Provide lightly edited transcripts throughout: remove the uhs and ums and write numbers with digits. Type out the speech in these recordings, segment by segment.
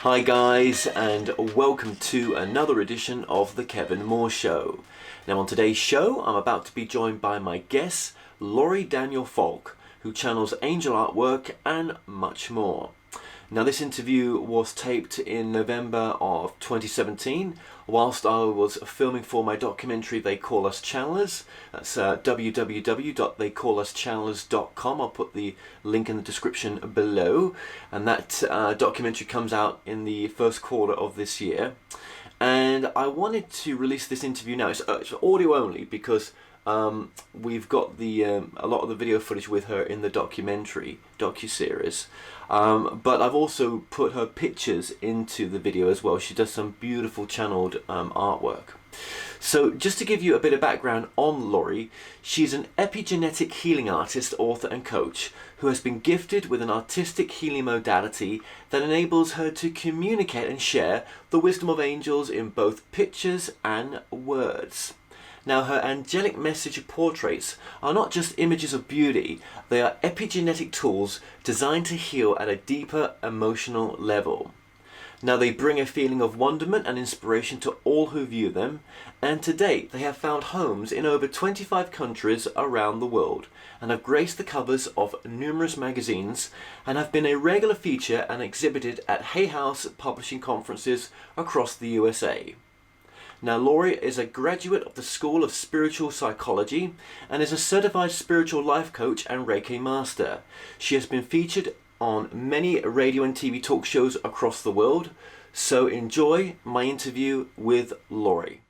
Hi guys, and welcome to another edition of The Kevin Moore Show. Now on today's show, I'm about to be joined by my guest, Laurie Daniel Falk, who channels angel artwork and much more. Now this interview was taped in November of 2017 whilst I was filming for my documentary They Call Us Channelers. That's www.theycalluschannelers.com. I'll put the link in the description below, and that documentary comes out in the first quarter of this year. And I wanted to release this interview now. It's audio only because we've got a lot of the video footage with her in the docuseries. But I've also put her pictures into the video as well. She does some beautiful channeled artwork. So just to give you a bit of background on Laurie, she's an epigenetic healing artist, author and coach who has been gifted with an artistic healing modality that enables her to communicate and share the wisdom of angels in both pictures and words. Now, her Angelic Message Portraits are not just images of beauty, they are epigenetic tools designed to heal at a deeper emotional level. Now, they bring a feeling of wonderment and inspiration to all who view them, and to date they have found homes in over 25 countries around the world, and have graced the covers of numerous magazines, and have been a regular feature and exhibited at Hay House publishing conferences across the USA. Now, Laurie is a graduate of the School of Spiritual Psychology and is a certified spiritual life coach and Reiki master. She has been featured on many radio and TV talk shows across the world. So enjoy my interview with Laurie.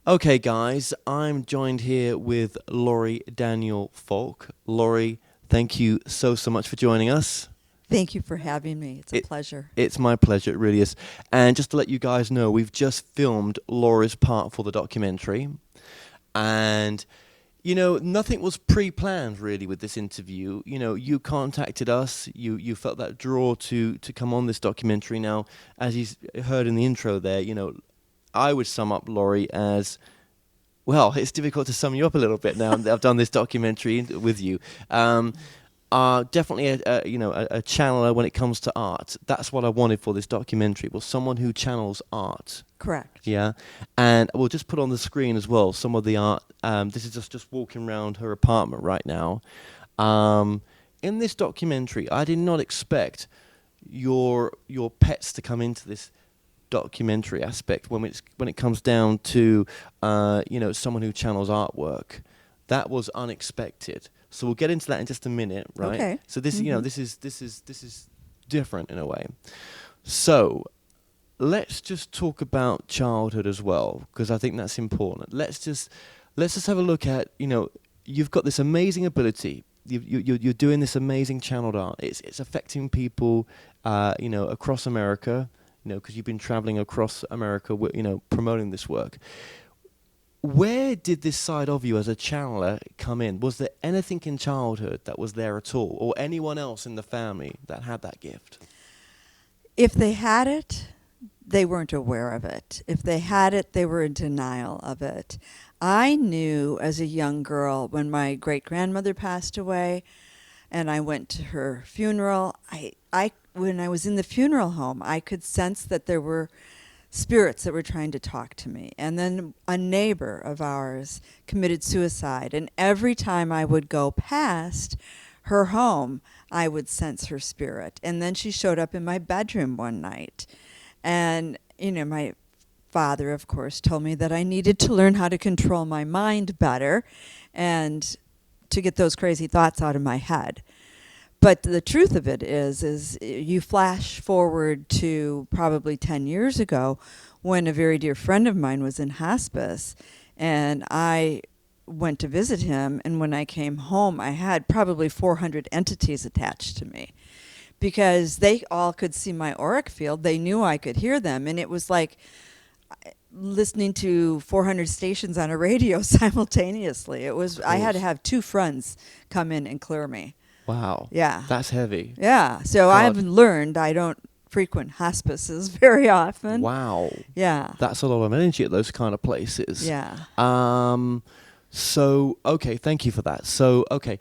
Okay guys, I'm joined here with Laurie Daniel Falk. Laurie, thank you so much for joining us. Thank you for having me. It's a pleasure. It's my pleasure, it really is. And just to let you guys know, we've just filmed Laurie's part for the documentary. And, you know, nothing was pre-planned really with this interview. You know, you contacted us, you felt that draw to come on this documentary. Now, as you heard in the intro there, you know, I would sum up Laurie as, well, it's difficult to sum you up a little bit now. I've done this documentary with you. Definitely a channeler when it comes to art. That's what I wanted for this documentary, was someone who channels art. Correct. Yeah, and we'll just put on the screen as well some of the art. This is just walking around her apartment right now. In this documentary, I did not expect your pets to come into this documentary aspect when it comes down to someone who channels artwork. That was unexpected. So we'll get into that in just a minute, right? Okay. So this, this is different in a way. So let's just talk about childhood as well, because I think that's important. Let's just have a look at, you've got this amazing ability. You're doing this amazing channeled art. It's affecting people, across America, because you've been traveling across America, promoting this work. Where did this side of you as a channeler come in? Was there anything in childhood that was there at all, or anyone else in the family that had that gift? If they had it, they weren't aware of it. If they had it, they were in denial of it. I knew as a young girl when my great-grandmother passed away and I went to her funeral, when I was in the funeral home, I could sense that there were spirits that were trying to talk to me. And then a neighbor of ours committed suicide, and every time I would go past her home, I would sense her spirit. And then she showed up in my bedroom one night. And, my father, of course, told me that I needed to learn how to control my mind better and to get those crazy thoughts out of my head. But the truth of it is you flash forward to probably 10 years ago when a very dear friend of mine was in hospice, and I went to visit him, and when I came home, I had probably 400 entities attached to me because they all could see my auric field. They knew I could hear them, and it was like listening to 400 stations on a radio simultaneously. I had to have 2 friends come in and clear me. Wow. Yeah. That's heavy. Yeah. So I've learned I don't frequent hospices very often. Wow. Yeah. That's a lot of energy at those kind of places. Yeah. So, okay, thank you for that. So, okay.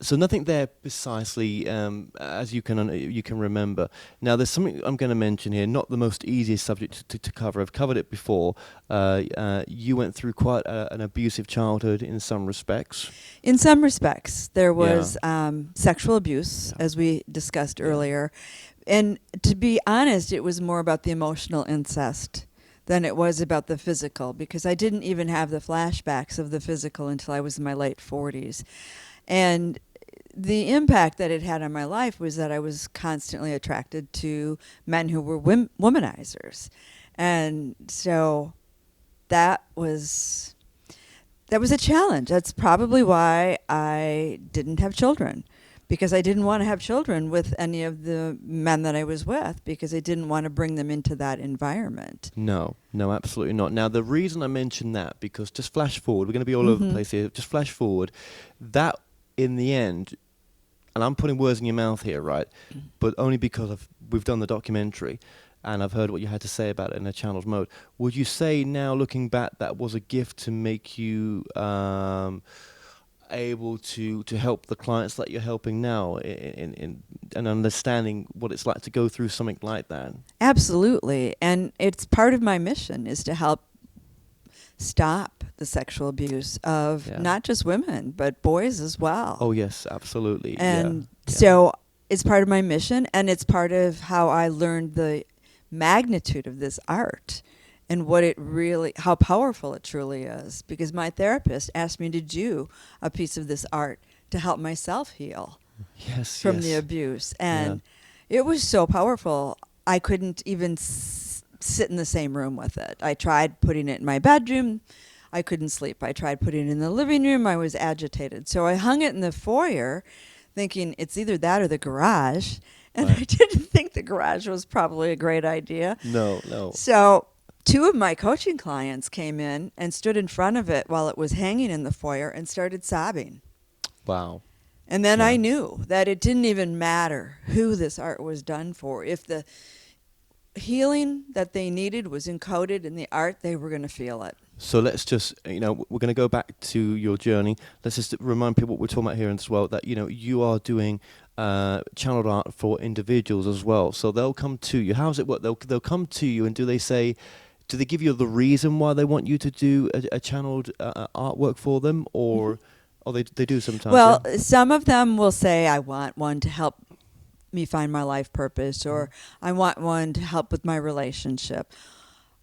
So nothing there precisely, as you can remember. Now, there's something I'm going to mention here. Not the most easiest subject to cover. I've covered it before. You went through quite an abusive childhood in some respects. In some respects, there was sexual abuse, as we discussed earlier. And to be honest, it was more about the emotional incest than it was about the physical, because I didn't even have the flashbacks of the physical until I was in my late 40s. And the impact that it had on my life was that I was constantly attracted to men who were womanizers. And so that was a challenge. That's probably why I didn't have children, because I didn't want to have children with any of the men that I was with, because I didn't want to bring them into that environment. No, absolutely not. Now, the reason I mention that, because just flash forward, we're going to be all over the place here, just flash forward, that in the end, and I'm putting words in your mouth here, right, but only because we've done the documentary, and I've heard what you had to say about it in a channeled mode. Would you say now, looking back, that was a gift to make you able to help the clients that you're helping now in understanding what it's like to go through something like that? Absolutely. And it's part of my mission is to help stop the sexual abuse of not just women, but boys as well. Oh, yes, absolutely. And so it's part of my mission, and it's part of how I learned the magnitude of this art and how powerful it truly is, because my therapist asked me to do a piece of this art to help myself heal from the abuse. And it was so powerful, I couldn't even sit in the same room with it. I tried putting it in my bedroom. I couldn't sleep. I tried putting it in the living room. I was agitated. So I hung it in the foyer thinking it's either that or the garage. And I didn't think the garage was probably a great idea. No. So 2 of my coaching clients came in and stood in front of it while it was hanging in the foyer and started sobbing. Wow. And then I knew that it didn't even matter who this art was done for. If the healing that they needed was encoded in the art, they were going to feel it. So let's just, we're going to go back to your journey. Let's just remind people what we're talking about here as well, that, you are doing channeled art for individuals as well. So they'll come to you. How does it work? They'll come to you, and do they give you the reason why they want you to do a channeled artwork for them, or they do sometimes? Well, some of them will say, I want one to help me find my life purpose, or I want one to help with my relationship.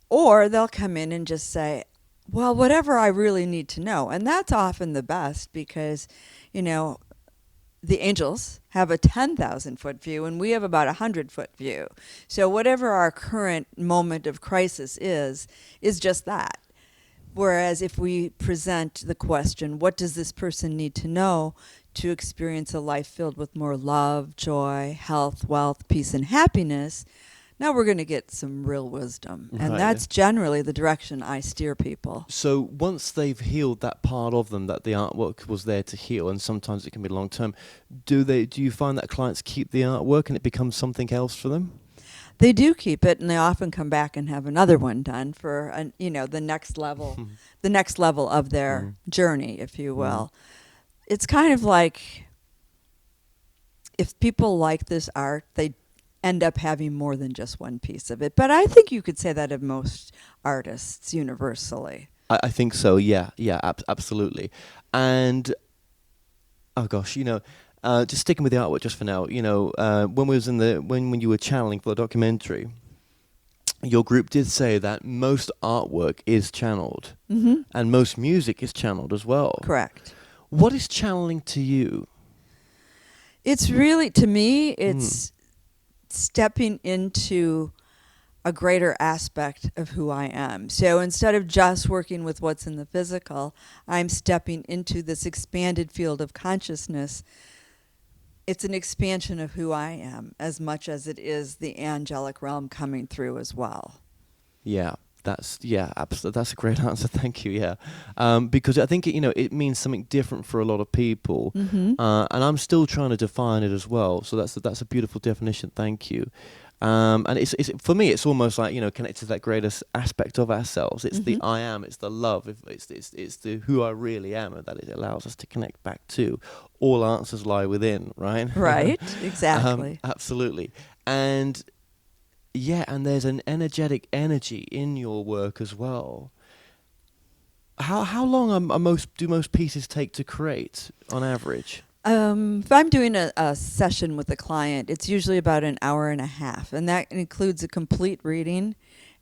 Or they'll come in and just say, well, whatever I really need to know. And that's often the best, because, the angels have a 10,000-foot view, and we have about a 100-foot view. So whatever our current moment of crisis is just that. Whereas if we present the question, what does this person need to know to experience a life filled with more love, joy, health, wealth, peace, and happiness, now we're going to get some real wisdom. And that's generally the direction I steer people. So once they've healed that part of them that the artwork was there to heal, and sometimes it can be long term, do you find that clients keep the artwork and it becomes something else for them? They do keep it, and they often come back and have another one done for the next level, the next level of their journey, if you will. It's kind of like, if people like this art, they end up having more than just one piece of it. But I think you could say that of most artists universally. I think so. Yeah, absolutely. And oh gosh, just sticking with the artwork just for now. When you were channeling for the documentary, your group did say that most artwork is channeled, and most music is channeled as well. Correct. What is channeling to you? It's really, to me, it's stepping into a greater aspect of who I am. So instead of just working with what's in the physical, I'm stepping into this expanded field of consciousness. It's an expansion of who I am, as much as it is the angelic realm coming through as well. Absolutely. That's a great answer. Thank you. Because I think it means something different for a lot of people, and I'm still trying to define it as well. So that's a beautiful definition. Thank you. And it's for me, it's almost like, connected to that greatest aspect of ourselves. It's the I am, it's the love, it's the who I really am, and that it allows us to connect back to. All answers lie within, right? Right, exactly. Absolutely. And yeah, and there's an energetic energy in your work as well. How long do most pieces take to create on average? If I'm doing a session with a client, it's usually about an hour and a half, and that includes a complete reading,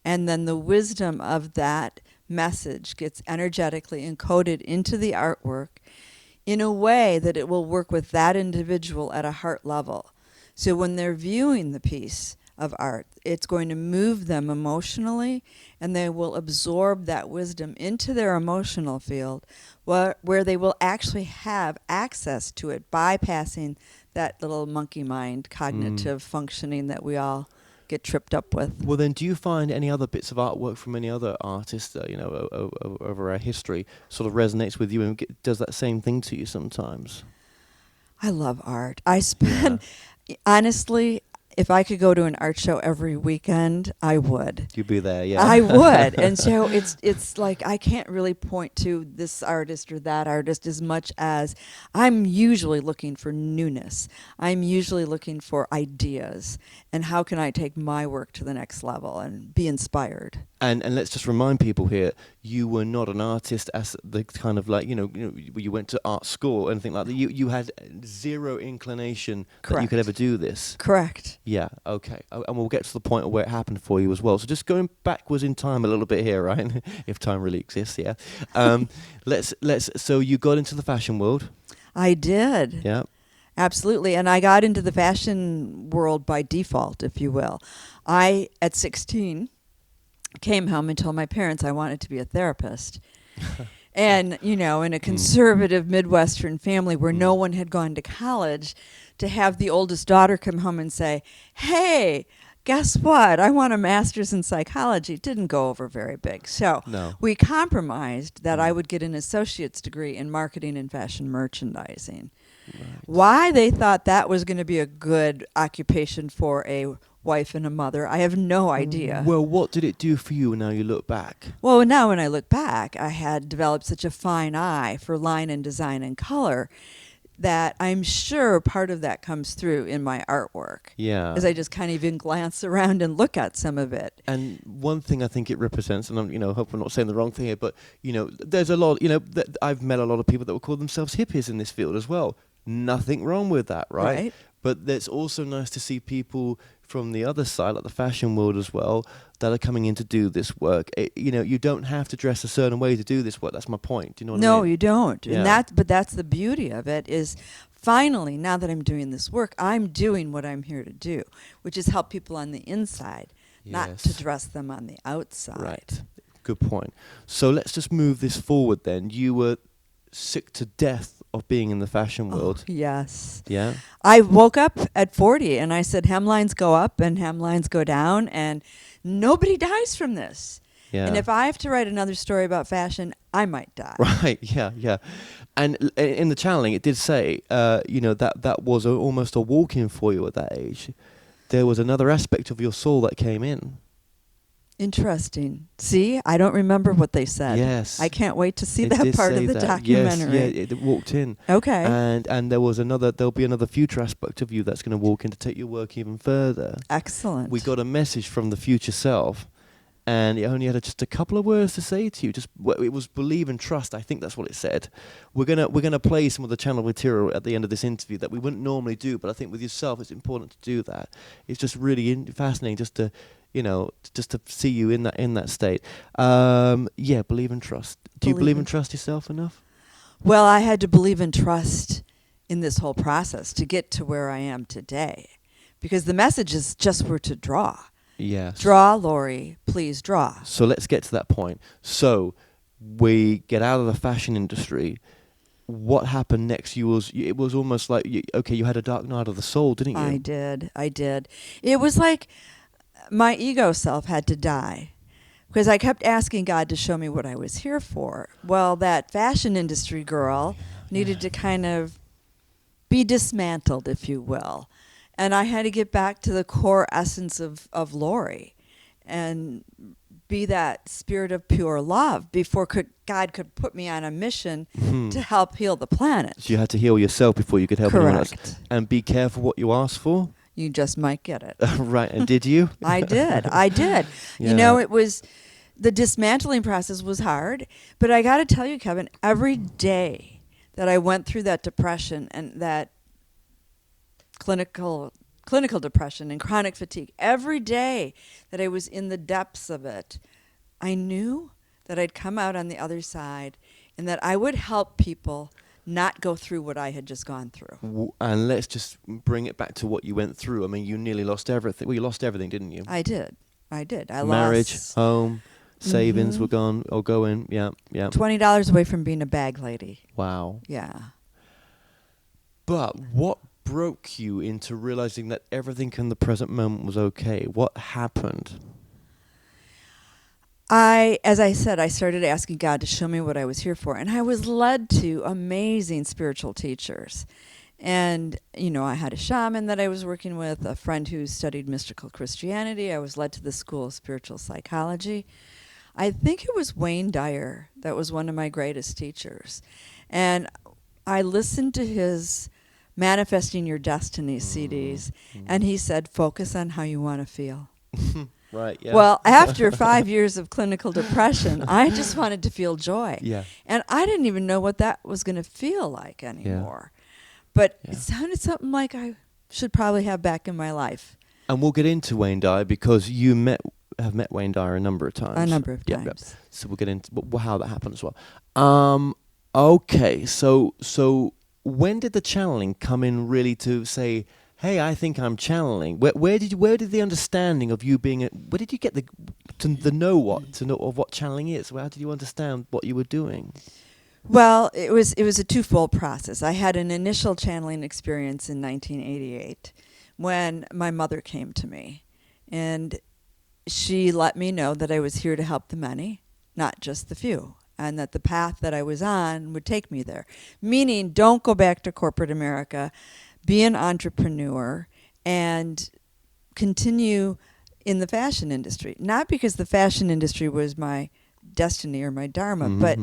and then the wisdom of that message gets energetically encoded into the artwork in a way that it will work with that individual at a heart level. So when they're viewing the piece of art, it's going to move them emotionally, and they will absorb that wisdom into their emotional field, where they will actually have access to it, bypassing that little monkey mind cognitive functioning that we all get tripped up with. Well, then, do you find any other bits of artwork from any other artists that, over our history sort of resonates with you and does that same thing to you sometimes? I love art. I spend, honestly, if I could go to an art show every weekend, I would. You'd be there, yeah. I would. And so it's like I can't really point to this artist or that artist as much as I'm usually looking for newness. I'm usually looking for ideas. And how can I take my work to the next level and be inspired? And let's just remind people here, you were not an artist as the kind of like, you went to art school or anything like that. You had zero inclination that you could ever do this. Correct. Yeah, okay. And we'll get to the point of where it happened for you as well. So just going backwards in time a little bit here, right? If time really exists, yeah. So you got into the fashion world. I did. Yeah. Absolutely. And I got into the fashion world by default, if you will. I, at 16, came home and told my parents I wanted to be a therapist. And, in a conservative Midwestern family where no one had gone to college, to have the oldest daughter come home and say, hey, guess what? I want a master's in psychology. It didn't go over very big. So we compromised that I would get an associate's degree in marketing and fashion merchandising. Right. Why they thought that was going to be a good occupation for a wife and a mother, I have no idea. Well, what did it do for you now you look back? Well, now when I look back, I had developed such a fine eye for line and design and color that I'm sure part of that comes through in my artwork. Yeah. As I just kind of even glance around and look at some of it. And one thing I think it represents, and I'm, hope I'm not saying the wrong thing here, but, there's a lot, I've met a lot of people that would call themselves hippies in this field as well. Nothing wrong with that, right? But it's also nice to see people from the other side, like the fashion world as well, that are coming in to do this work. You don't have to dress a certain way to do this work. That's my point. Do you know what I mean? No, you don't. Yeah. But that's the beauty of it is finally, now that I'm doing this work, I'm doing what I'm here to do, which is help people on the inside, not to dress them on the outside. Right. Good point. So let's just move this forward then. You were sick to death of being in the fashion world. Yes. Yeah. I woke up at 40 and I said hemlines go up and hemlines go down and nobody dies from this. Yeah. And if I have to write another story about fashion, I might die. Right, yeah. And in the channeling, it did say, that was almost a walk-in for you at that age. There was another aspect of your soul that came in. Interesting. See, I don't remember what they said. Yes. I can't wait to see that part of the documentary. Yes, yeah, it walked in. Okay. And there'll be another future aspect of you that's going to walk in to take your work even further. Excellent. We got a message from the future self, and it only had just a couple of words to say to you. It was believe and trust. I think that's what it said. We're gonna play some of the channel material at the end of this interview that we wouldn't normally do, but I think with yourself, it's important to do that. It's just really fascinating just to see you in that state. Believe and trust. Do you believe and trust yourself enough? Well, I had to believe and trust in this whole process to get to where I am today, because the messages just were to draw. Yes. Draw, Laurie, please draw. So let's get to that point. So we get out of the fashion industry. What happened next? It was almost like, you had a dark night of the soul, didn't you? I did. It was like my ego self had to die because I kept asking God to show me what I was here for. Well, that fashion industry girl needed to kind of be dismantled, if you will. And I had to get back to the core essence of Laurie and be that spirit of pure love before God could put me on a mission to help heal the planet. So you had to heal yourself before you could help anyone else. Correct. And be careful what you ask for. You just might get it. Right, and did you? I did. Yeah. You know, it was, the dismantling process was hard, but I got to tell you, Kevin, every day that I went through that depression and that clinical depression and chronic fatigue, every day that I was in the depths of it, I knew that I'd come out on the other side and that I would help people not go through what I had just gone through. And let's just bring it back to what you went through. I mean, you nearly lost everything. Well, you lost everything, didn't you? I did. I Marriage, lost home, savings were gone or going. Yeah. $20 away from being a bag lady. Wow. Yeah. But what broke you into realizing that everything in the present moment was okay? What happened? As I said, I started asking God to show me what I was here for. And I was led to amazing spiritual teachers. And, you know, I had a shaman that I was working with, a friend who studied mystical Christianity. I was led to the School of Spiritual Psychology. I think it was Wayne Dyer that was one of my greatest teachers. And I listened to his Manifesting Your Destiny CDs, and he said, focus on how you want to feel. Right, yeah. Well, after 5 years of clinical depression, I just wanted to feel joy. Yeah. And I didn't even know what that was going to feel like anymore. But it sounded something like I should probably have back in my life. And we'll get into Wayne Dyer because you have met Wayne Dyer a number of times. A number of times. Yep. So we'll get into how that happened as well. Okay, so when did the channeling come in really to say, hey, I think I'm channeling? Where did the understanding of you being where did you get to know of what channeling is? How did you understand what you were doing? Well, it was a twofold process. I had an initial channeling experience in 1988 when my mother came to me, and she let me know that I was here to help the many, not just the few, and that the path that I was on would take me there. Meaning, don't go back to corporate America, be an entrepreneur, and continue in the fashion industry. Not because the fashion industry was my destiny or my dharma, but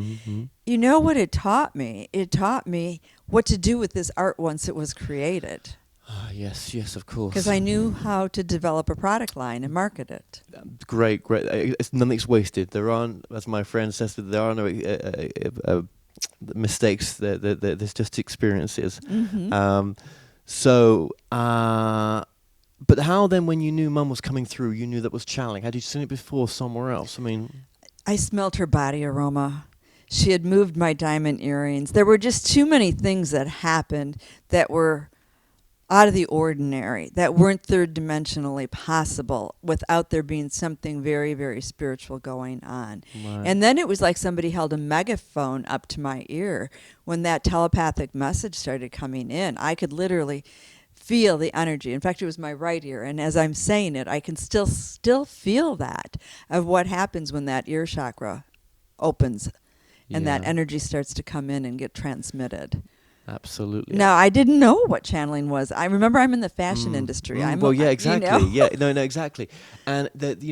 you know what it taught me? It taught me what to do with this art once it was created. Yes, of course. Because I knew how to develop a product line and market it. Great. Nothing's wasted. There aren't, as my friend says, there are no mistakes. There's just experiences. But how then, when you knew Mum was coming through, you knew that was channeling? Had you seen it before somewhere else? I mean, I smelled her body aroma. She had moved my diamond earrings. There were just too many things that happened that were out of the ordinary, that weren't third dimensionally possible without there being something very, very spiritual going on. Right. And then it was like somebody held a megaphone up to my ear. When that telepathic message started coming in, I could literally feel the energy. In fact, it was my right ear, and as I'm saying it, I can still feel that of what happens when that ear chakra opens and that energy starts to come in and get transmitted. Absolutely. Now, I didn't know what channeling was. I remember I'm in the fashion industry. Exactly. You know? No, exactly. And that,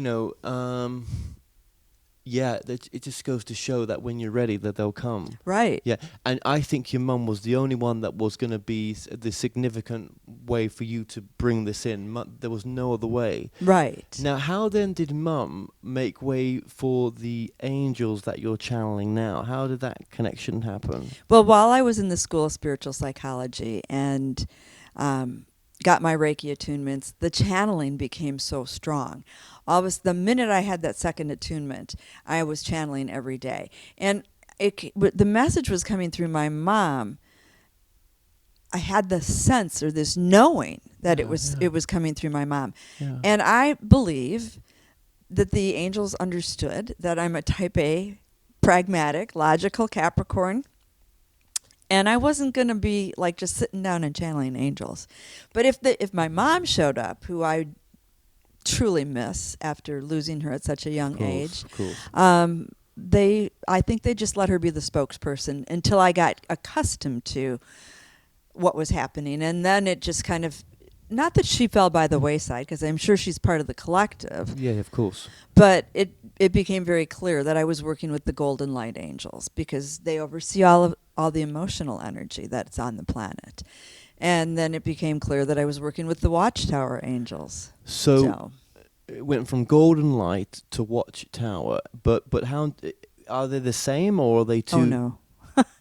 it just goes to show that when you're ready, that they'll come. Right. Yeah. And I think your mum was the only one that was going to be the significant way for you to bring this in. There was no other way. Right. Now, how then did Mum make way for the angels that you're channeling now? How did that connection happen? Well, while I was in the School of Spiritual Psychology and got my Reiki attunements, the channeling became so strong. The minute I had that second attunement, I was channeling every day. And the message was coming through my mom. I had the sense or this knowing that it was coming through my mom. Yeah. And I believe that the angels understood that I'm a type A, pragmatic, logical Capricorn. And I wasn't going to be like just sitting down and channeling angels. But if my mom showed up, who I truly miss after losing her at such a young age, I think they just let her be the spokesperson until I got accustomed to what was happening. And then it just kind of not that she fell by the wayside, because I'm sure she's part of the collective. Yeah, of course. But it became very clear that I was working with the Golden Light Angels, because they oversee all the emotional energy that's on the planet. And then it became clear that I was working with the Watchtower Angels. So it went from Golden Light to Watchtower, but how are they the same, or are they two? Oh no,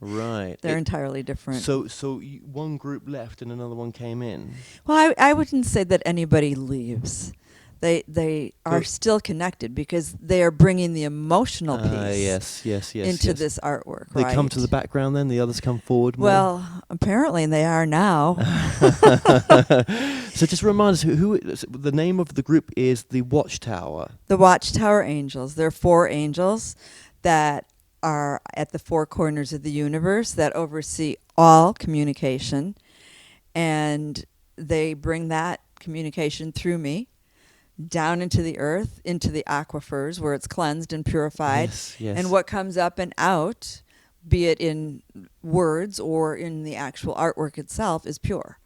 Right. they're entirely different. So one group left and another one came in. Well, I wouldn't say that anybody leaves. They are still connected, because they are bringing the emotional piece Yes. into this artwork. They right? come to the background then, the others come forward more? Well, apparently they are now. So just remind us, who the name of the group is the Watchtower. The Watchtower Angels. There are 4 angels that are at the 4 corners of the universe that oversee all communication, and they bring that communication through me down into the earth, into the aquifers where it's cleansed and purified. Yes. And what comes up and out, be it in words or in the actual artwork itself, is pure.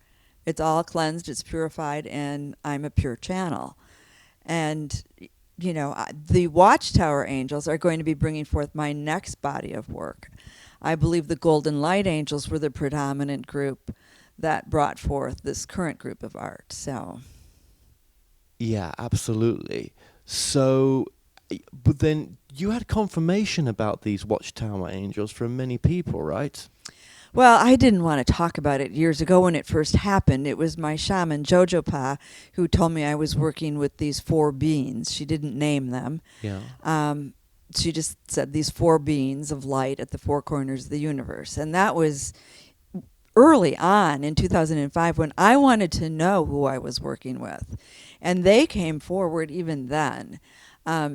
It's all cleansed, it's purified, and I'm a pure channel. And, the Watchtower Angels are going to be bringing forth my next body of work. I believe the Golden Light Angels were the predominant group that brought forth this current group of art. So... Yeah, absolutely. So, but then you had confirmation about these Watchtower Angels from many people, right? Well, I didn't want to talk about it years ago when it first happened. It was my shaman, Jojo Pa, who told me I was working with these 4 beings. She didn't name them. Yeah. She just said these 4 beings of light at the 4 corners of the universe. And that was early on in 2005 when I wanted to know who I was working with. And they came forward even then.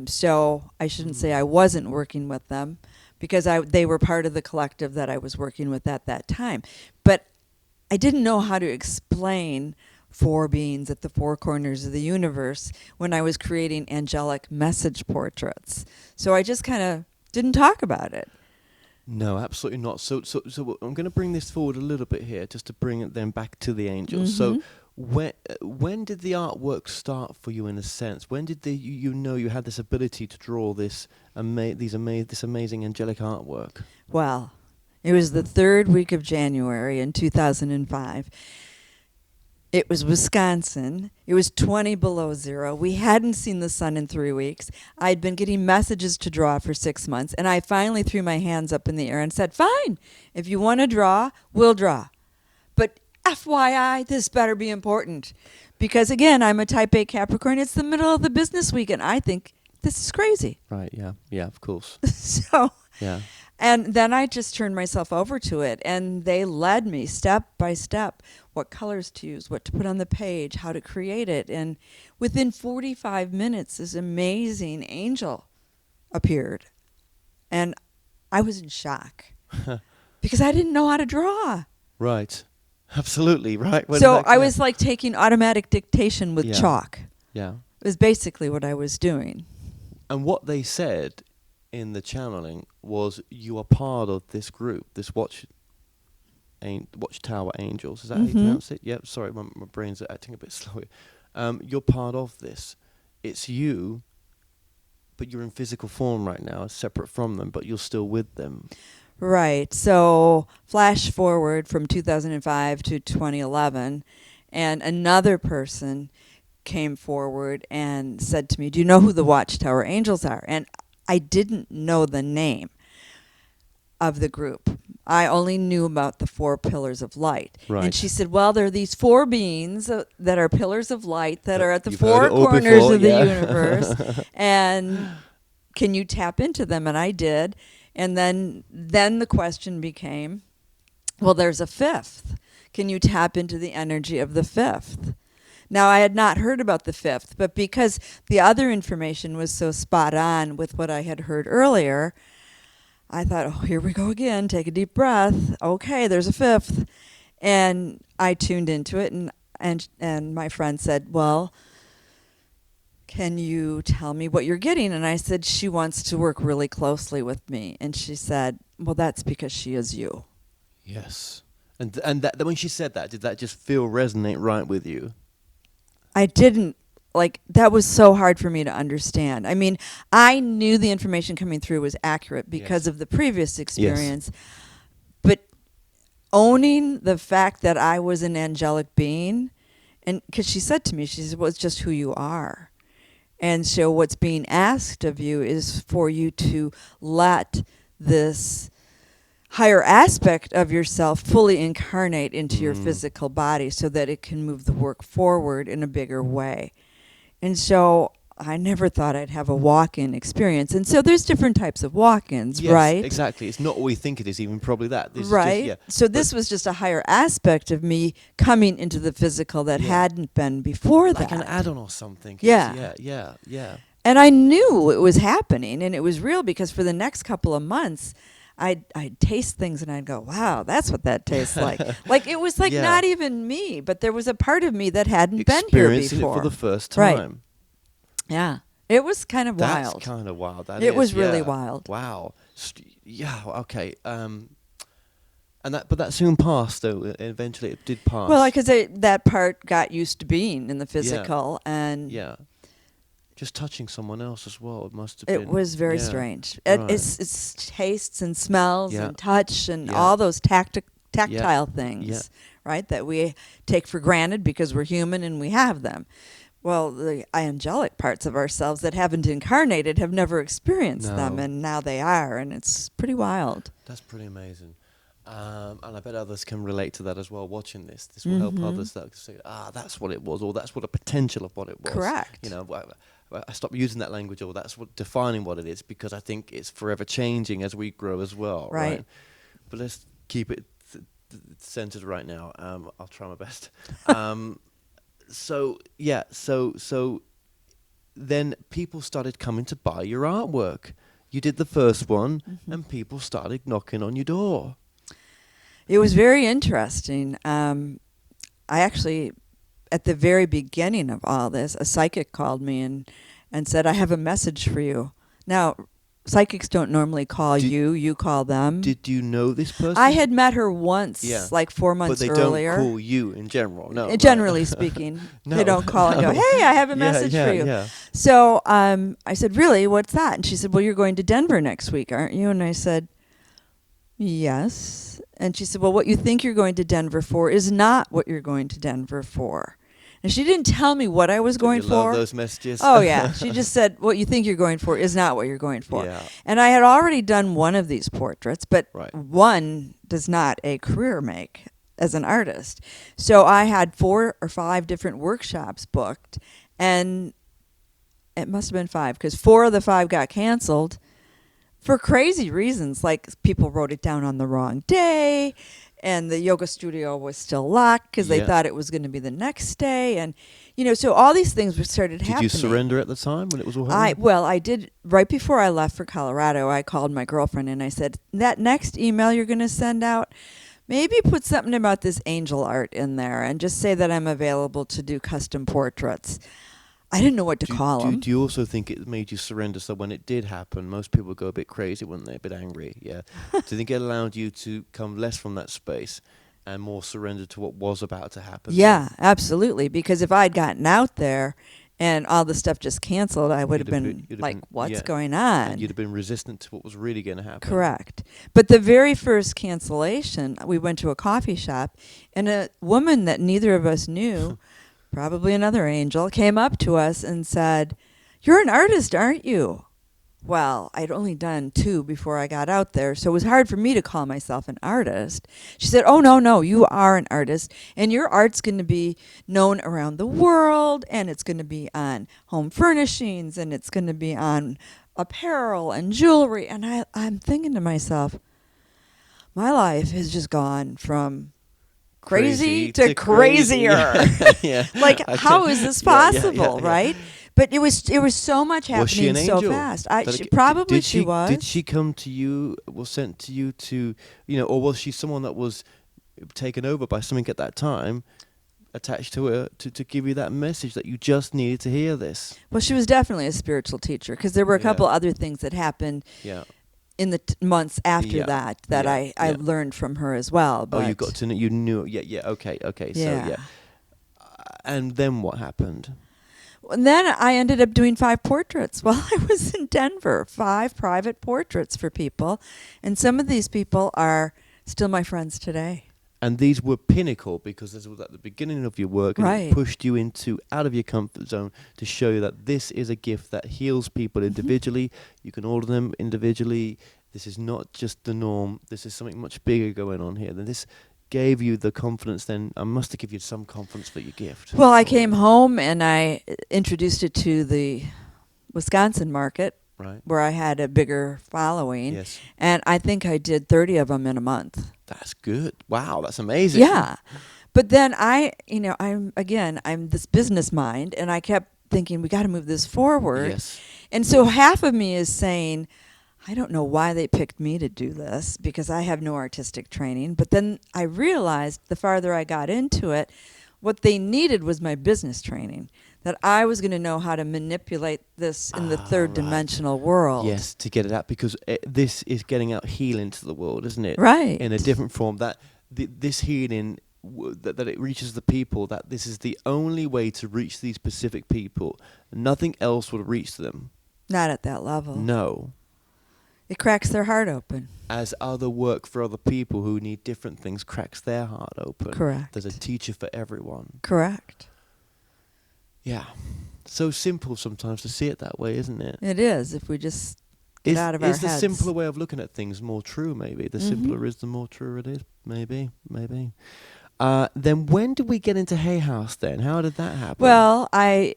So I shouldn't say I wasn't working with them, because they were part of the collective that I was working with at that time. But I didn't know how to explain 4 beings at the 4 corners of the universe when I was creating Angelic Message Portraits. So I just kind of didn't talk about it. No, absolutely not. So I'm going to bring this forward a little bit here, just to bring it then back to the angels. Mm-hmm. So when did the artwork start for you, in a sense? When did you know you had this ability to draw this amazing angelic artwork? Well, it was the 3rd week of January in 2005. It was Wisconsin. It was 20 below zero. We hadn't seen the sun in 3 weeks. I'd been getting messages to draw for 6 months, and I finally threw my hands up in the air and said, fine, if you want to draw, we'll draw. But FYI, this better be important. Because, again, I'm a type A Capricorn. It's the middle of the business week, and I think this is crazy. Right, yeah. Yeah, of course. So... Yeah. And then I just turned myself over to it, and they led me step by step, what colors to use, what to put on the page, how to create it. And within 45 minutes, this amazing angel appeared. And I was in shock because I didn't know how to draw. Right. Absolutely, right. So I was like taking automatic dictation with chalk. Yeah. It was basically what I was doing. And what they said in the channeling was, you are part of this group, this Watchtower Angels. Is that how you pronounce it? Yeah, sorry, my brain's acting a bit slow. You're part of this. It's you, but you're in physical form right now, separate from them, but you're still with them. Right. So flash forward from 2005 to 2011, and another person came forward and said to me, do you know who the Watchtower Angels are? And I didn't know the name of the group. I only knew about the 4 pillars of light. Right. And she said, well, there are these 4 beings that are pillars of light that are at the You've 4 heard it all corners before, of the yeah. universe. And can you tap into them? And I did. And then the question became, well, there's a 5th. Can you tap into the energy of the 5th? Now, I had not heard about the 5th, but because the other information was so spot on with what I had heard earlier, I thought, oh, here we go again. Take a deep breath. Okay, there's a 5th. And I tuned into it, and my friend said, well, can you tell me what you're getting? And I said, she wants to work really closely with me. And she said, well, that's because she is you. Yes. And that when she said that, did that just resonate right with you? I didn't, like, that was so hard for me to understand. I mean, I knew the information coming through was accurate because Yes. of the previous experience, but owning the fact that I was an angelic being, and because she said to me, she said, well, it's just who you are. And so what's being asked of you is for you to let this higher aspect of yourself fully incarnate into your physical body so that it can move the work forward in a bigger way. And so I never thought I'd have a walk-in experience. And so there's different types of walk-ins, Yes, right? exactly. It's not what we think it is, even probably that. This Right. Is just, So this was just a higher aspect of me coming into the physical that Yeah. hadn't been before like that. an add-on or something. Yeah. Yeah. And I knew it was happening, and it was real because for the next couple of months, I'd taste things and I'd go, wow, that's what that tastes like. Like, it was like Yeah. not even me, but there was a part of me that hadn't been here Experiencing before. it for the first Right. time. Yeah. It was kind of That's wild. kind of wild. It was really wild. Wow. Yeah. Okay. But that soon passed, though. Eventually, it did pass. Well, because that part got used to being in the physical, and Yeah. Just touching someone else as well. It must have it been. was very Yeah. strange. Right. It's tastes and smells Yeah. and touch and Yeah. all those tactile things, Yeah. right, that we take for granted because we're human and we have them. Well, the angelic parts of ourselves that haven't incarnated have never experienced them, No. and now they are, and it's pretty wild. That's pretty amazing. And I bet others can relate to that as well, watching this. This will help others that say, that's what it was, or that's what a potential of what it was. Correct. You know, I stopped using that language, or that's what defining what it is, because I think it's forever changing as we grow as well. Right. But let's keep it centered right now. I'll try my best. So then people started coming to buy your artwork. You did the first one, and people started knocking on your door. It was very interesting. I actually, at the very beginning of all this, a psychic called me and said, I have a message for you. Now, psychics don't normally call you. You call them. Did you know this person? I had met her once, Yeah. like 4 months But they earlier. don't call you in general, no. Generally speaking. No, They don't call and no. go, hey, I have a message for you. Yeah. So I said, really? What's that? And she said, well, you're going to Denver next week, aren't you? And I said, yes. And she said, well, what you think you're going to Denver for is not what you're going to Denver for. And she didn't tell me what I was going you for. love those messages. Oh, yeah. She just said, what you think you're going for is not what you're going for. Yeah. And I had already done one of these portraits, but Right. one does not a career make as an artist. So I had 4 or 5 different workshops booked, and it must have been 5 because 4 of the 5 got canceled for crazy reasons, like people wrote it down on the wrong day, and the yoga studio was still locked because they Yeah. thought it was going to be the next day, and so all these things started happening. Did you surrender at the time when it was all happening? I did. Right before I left for Colorado, I called my girlfriend and I said, that next email you're going to send out, maybe put something about this angel art in there and just say that I'm available to do custom portraits. I didn't know what to call them. Do you also think it made you surrender? So when it did happen, most people go a bit crazy, wouldn't they? A bit angry, yeah. Do you think it allowed you to come less from that space and more surrender to what was about to happen? Yeah, absolutely. Because if I'd gotten out there and all the stuff just canceled, I would have been like, what's going on? And you'd have been resistant to what was really going to happen. Correct. But the very first cancellation, we went to a coffee shop, and a woman that neither of us knew, probably another angel, came up to us and said, you're an artist, aren't you? Well, I'd only done 2 before I got out there, so it was hard for me to call myself an artist. She said, oh, no, you are an artist, and your art's going to be known around the world, and it's going to be on home furnishings, and it's going to be on apparel and jewelry. And I'm thinking to myself, my life has just gone from crazy to crazier. Yeah. Like, how is this possible, yeah. Right? But it was so much Was she happening an so angel? fast. Did She was. Did she come to you, was sent to you to, or was she someone that was taken over by something at that time, attached to her, to give you that message that you just needed to hear this? Well, she was definitely a spiritual teacher because there were a couple other things that happened Yeah. in the months after that I learned from her as well. But you got to know, you knew, okay, so Yeah. And then what happened? And then I ended up doing 5 portraits while I was in Denver, 5 private portraits for people. And some of these people are still my friends today. And these were pinnacle because this was at the beginning of your work, and Right. it pushed you out of your comfort zone to show you that this is a gift that heals people individually. You can order them individually. This is not just the norm. This is something much bigger going on here. Then this gave you the confidence. Then I must have given you some confidence for your gift. Well, I came home and I introduced it to the Wisconsin market, Right. where I had a bigger following. Yes. And I think I did 30 of them in a month. That's good. Wow, that's amazing. Yeah. But then I'm this business mind, and I kept thinking, we got to move this forward. Yes. And so half of me is saying, I don't know why they picked me to do this because I have no artistic training. But then I realized the farther I got into it, what they needed was my business training, that I was going to know how to manipulate this in the third dimensional world. Yes, to get it out, because this is getting out healing to the world, isn't it? Right. In a different form. That this healing, that it reaches the people, that this is the only way to reach these specific people. Nothing else will reach them. Not at that level. No. It cracks their heart open. As other work for other people who need different things cracks their heart open. Correct. There's a teacher for everyone. Correct. Yeah. So simple sometimes to see it that way, isn't it? It is, if we just get out of our heads. Is the simpler way of looking at things more true, maybe? The simpler is, the more true it is. Maybe. Then when did we get into Hay House then? How did that happen? Well, I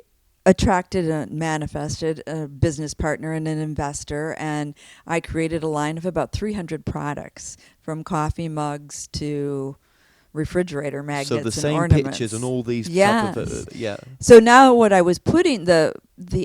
attracted and manifested a business partner and an investor, and I created a line of about 300 products, from coffee mugs to refrigerator magnets and ornaments. So the same pictures and all these Yes. type of, yeah. So now what I was putting, the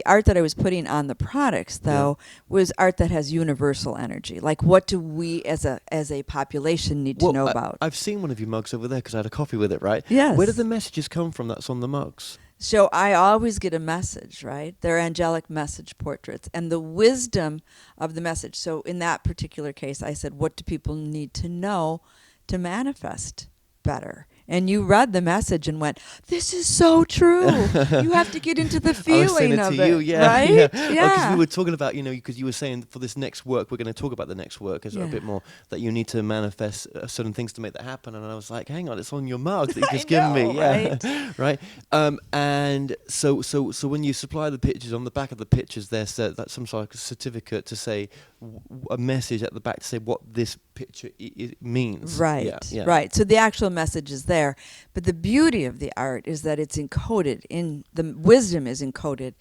art that I was putting on the products, though, was art that has universal energy. Like, what do we as a population need to know about? I've seen one of your mugs over there because I had a coffee with it, right? Yes. Where did the messages come from that's on the mugs? So I always get a message, right? They're angelic message portraits, and the wisdom of the message. So in that particular case, I said, what do people need to know to manifest better? And you read the message and went, this is so true. You have to get into the feeling of it. Yeah, right? Yeah. Yeah. Because we were talking about, because you were saying for this next work, we're going to talk about the next work a bit more, that you need to manifest certain things to make that happen. And I was like, hang on, it's on your mug that you've just given me. Yeah. Right. And so when you supply the pictures, on the back of the pictures, there's that some sort of certificate to say a message at the back to say what this picture means. Right. Yeah. Right. So the actual message is there. But the beauty of the art is that it's encoded in, the wisdom is encoded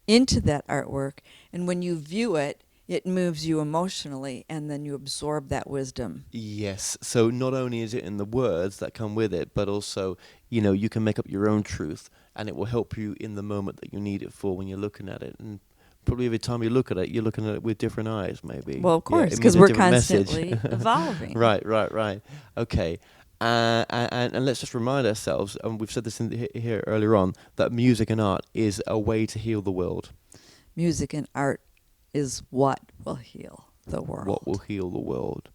into that artwork. And when you view it, it moves you emotionally, and then you absorb that wisdom. Yes. So not only is it in the words that come with it, but also, you can make up your own truth, and it will help you in the moment that you need it for when you're looking at it. And probably every time you look at it, you're looking at it with different eyes, maybe. Well, of course, it because means a we're different message. constantly evolving. Right. Okay. And let's just remind ourselves, and we've said this here earlier on, that music and art is a way to heal the world. Music and art is what will heal the world. What will heal the world.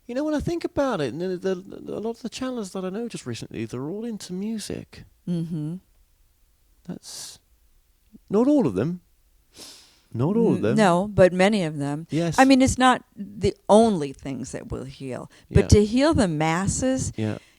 When I think about it, a lot of the channels that I know just recently, they're all into music. Mm-hmm. That's not all of them. Not all of them. No, but many of them. Yes. I mean, it's not the only things that will heal. But to heal the masses,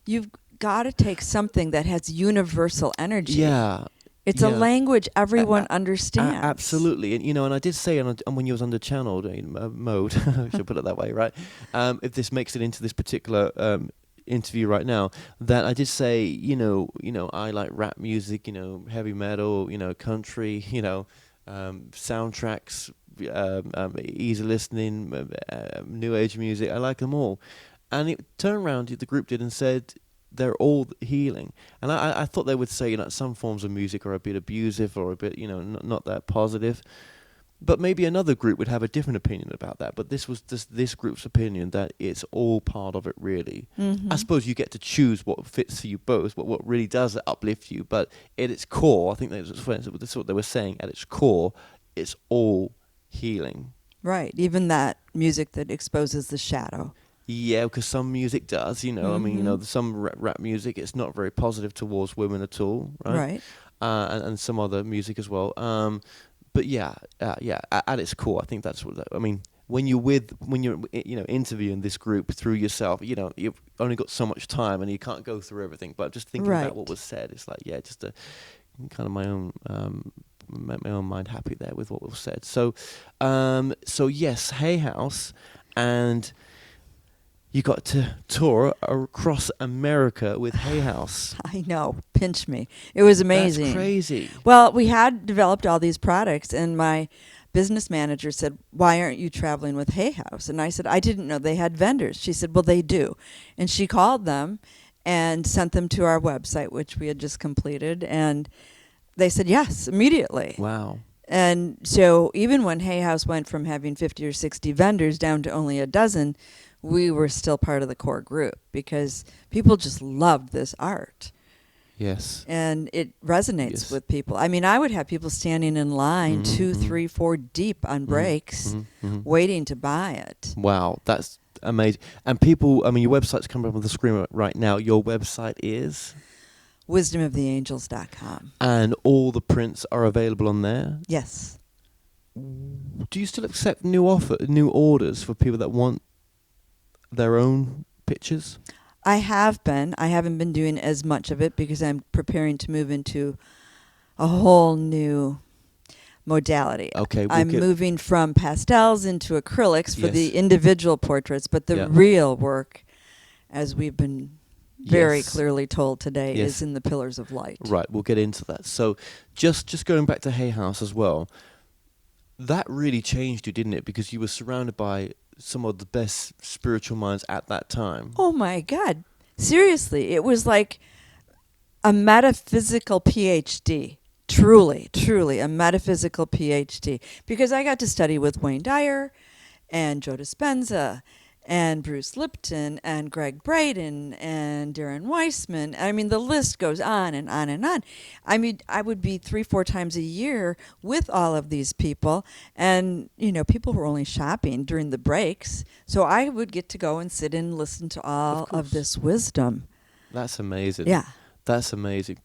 you've got to take something that has universal energy. Yeah. It's a language everyone understands. Absolutely. And I did say, and when you was under channeled mode, I should put it that way, right? If this makes it into this particular interview right now, that I did say, I like rap music, heavy metal, country, soundtracks, easy listening, new age music. I like them all. And it turned around, the group did, and said they're all healing. And I thought they would say, some forms of music are a bit abusive or a bit, not that positive. But maybe another group would have a different opinion about that. But this was this group's opinion, that it's all part of it, really. Mm-hmm. I suppose you get to choose what fits for you both, what really does uplift you. But at its core, I think that's what they were saying, at its core, it's all healing. Right. Even that music that exposes the shadow. Yeah, because some music does, you know. I mean, you know, some rap music, it's not very positive towards women at all, right? Right. And some other music as well. But yeah, at its core, I think that's what. I mean, when you're you know interviewing this group through yourself, you know, you've only got so much time and you can't go through everything. But just thinking about what Right. was said, it's like just a kind of my own. Make my own mind happy there with what was said. So, so yes, Hay House, and you got to tour across America with Hay House. I know. Pinch me. It was amazing. That's crazy. Well, we had developed all these products, and my business manager said, "Why aren't you traveling with Hay House?" And I said, "I didn't know they had vendors." She said, "Well, they do." And she called them and sent them to our website, which we had just completed, and they said yes immediately. Wow. And so even when Hay House went from having 50 or 60 vendors down to only a dozen, we were still part of the core group because people just loved this art. Yes. And it resonates Yes. with people. I mean, I would have people standing in line Mhm, 2, mhm. 3, 4 deep on breaks waiting to buy it. Wow, that's amazing. And people, I mean, your website's coming up on the screen right now. Your website is? Wisdomoftheangels.com. And all the prints are available on there. Yes. Do you still accept new orders for people that want their own pictures? I have been. I haven't been doing as much of it because I'm preparing to move into a whole new modality. Okay, I'm moving from pastels into acrylics for the Yes. individual portraits, but the Yeah. real work, as we've been very Yes. clearly told today, Yes. is in the pillars of light. Right, we'll get into that. So, just going back to Hay House as well, that really changed you, didn't it? Because you were surrounded by some of the best spiritual minds at that time. Oh my God. Seriously, it was like a metaphysical PhD. Truly, truly a metaphysical PhD. Because I got to study with Wayne Dyer and Joe Dispenza and Bruce Lipton and Greg Braden and Darren Weissman. I mean, the list goes on and on and on. I mean, I would be 3-4 times a year with all of these people, and you know, people were only shopping during the breaks, so I would get to go and sit and listen to all of this wisdom. That's amazing. Yeah. That's amazing.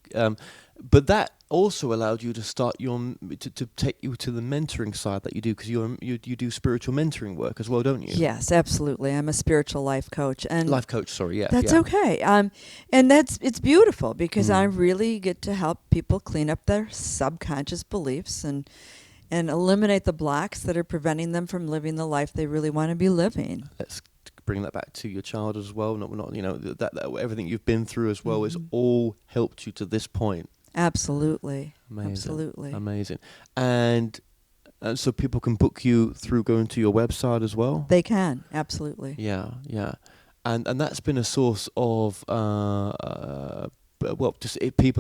But that also allowed you to start to take you to the mentoring side that you do, because you do spiritual mentoring work as well, don't you? Yes, absolutely. I'm a spiritual life coach, and Life coach, sorry, yeah. that's yeah. okay. And it's beautiful because I really get to help people clean up their subconscious beliefs and eliminate the blocks that are preventing them from living the life they really want to be living. Let's bring that back to your childhood as well. Not you know that everything you've been through as well is all helped you to this point. Absolutely. Amazing. Absolutely. Amazing. And so people can book you through going to your website as well? They can, absolutely. Yeah, yeah. And that's been a source of, people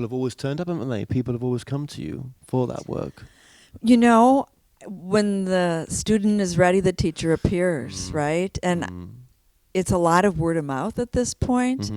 have always turned up, haven't they? People have always come to you for that work. You know, when the student is ready, the teacher appears, right? And it's a lot of word of mouth at this point.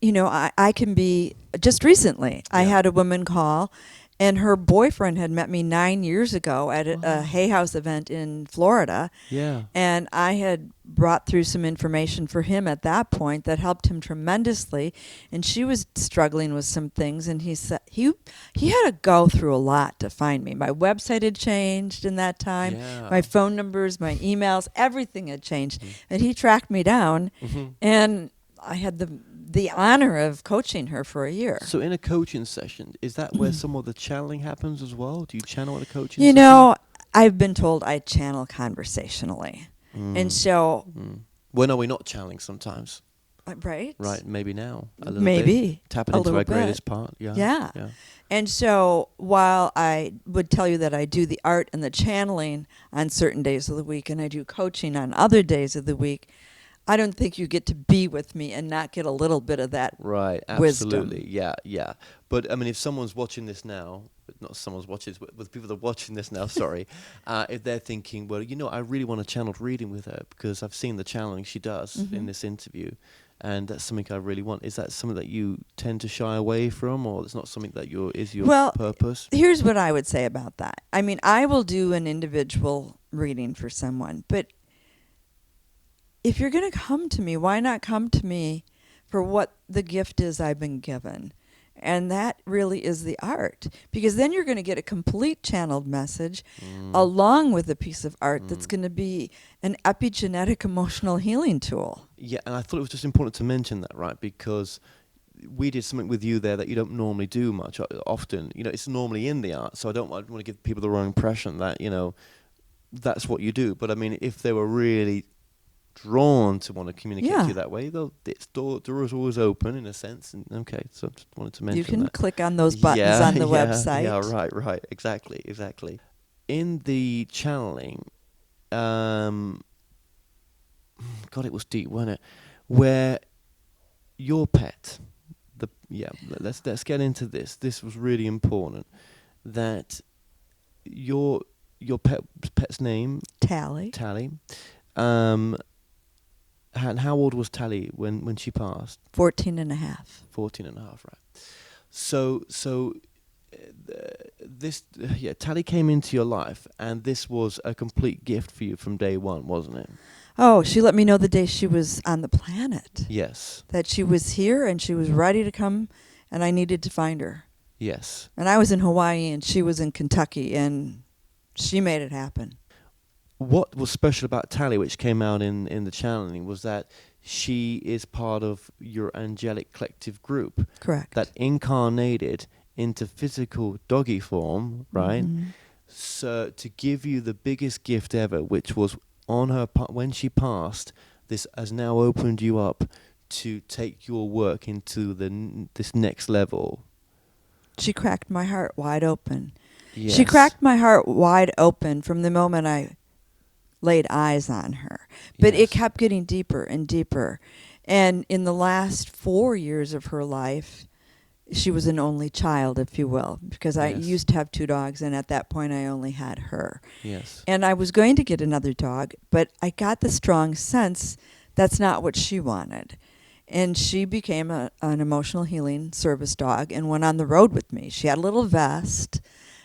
You know, I can be, just recently, I had a woman call, and her boyfriend had met me 9 years ago at a Hay House event in Florida. Yeah. And I had brought through some information for him at that point that helped him tremendously. And she was struggling with some things, and he said he had to go through a lot to find me. My website had changed in that time. Yeah. My phone numbers, my emails, everything had changed. And he tracked me down, and I had the honor of coaching her for a year. So in a coaching session, is that where some of the channeling happens as well? Do you channel at a coaching You session? know, I've been told I channel conversationally. And so... When are we not channeling sometimes? Right? Right, maybe now. A little Maybe. bit. Tapping a into little our bit. greatest part. Yeah. Yeah. And so while I would tell you that I do the art and the channeling on certain days of the week, and I do coaching on other days of the week, I don't think you get to be with me and not get a little bit of that Right, wisdom. absolutely. Yeah, yeah. But I mean, if someone's watching this now, not someone's watching, but people that are watching this now, sorry, if they're thinking, well, you know, I really want a channeled reading with her because I've seen the channeling she does in this interview, and that's something I really want. Is that something that you tend to shy away from, or it's not something that is your purpose? Here's what I would say about that. I mean, I will do an individual reading for someone, but if you're going to come to me, why not come to me for what the gift is I've been given? And that really is the art, because then you're going to get a complete channeled message along with a piece of art that's going to be an epigenetic emotional healing tool. Yeah, and I thought it was just important to mention that, right? Because we did something with you there that you don't normally do much often. You know, it's normally in the art, so I don't want to give people the wrong impression that, you know, that's what you do. But I mean, if they were really drawn to want to communicate to you that way, door is always open in a sense. And okay, so just wanted to mention you can that. click on those buttons on the website. Yeah, right, exactly. In the channeling, God, it was deep, wasn't it? Where your pet, let's get into this. This was really important. That your pet's name, Tally. And how old was Tally when she passed? 14 and a half. 14 and a half, right. So Tally came into your life, and this was a complete gift for you from day one, wasn't it? Oh, she let me know the day she was on the planet. Yes. That she was here and she was ready to come, and I needed to find her. Yes. And I was in Hawaii and she was in Kentucky, and she made it happen. What was special about Tally, which came out in the channeling, was that she is part of your angelic collective group. Correct. That incarnated into physical doggy form, right? Mm-hmm. So to give you the biggest gift ever, which was on her when she passed, this has now opened you up to take your work into this next level. She cracked my heart wide open. Yes. She cracked my heart wide open from the moment I laid eyes on her. But it kept getting deeper and deeper. And in the last 4 years of her life, she was an only child, if you will, because I used to have 2 dogs, and at that point I only had her. Yes. And I was going to get another dog, but I got the strong sense that's not what she wanted. And she became an emotional healing service dog and went on the road with me. She had a little vest.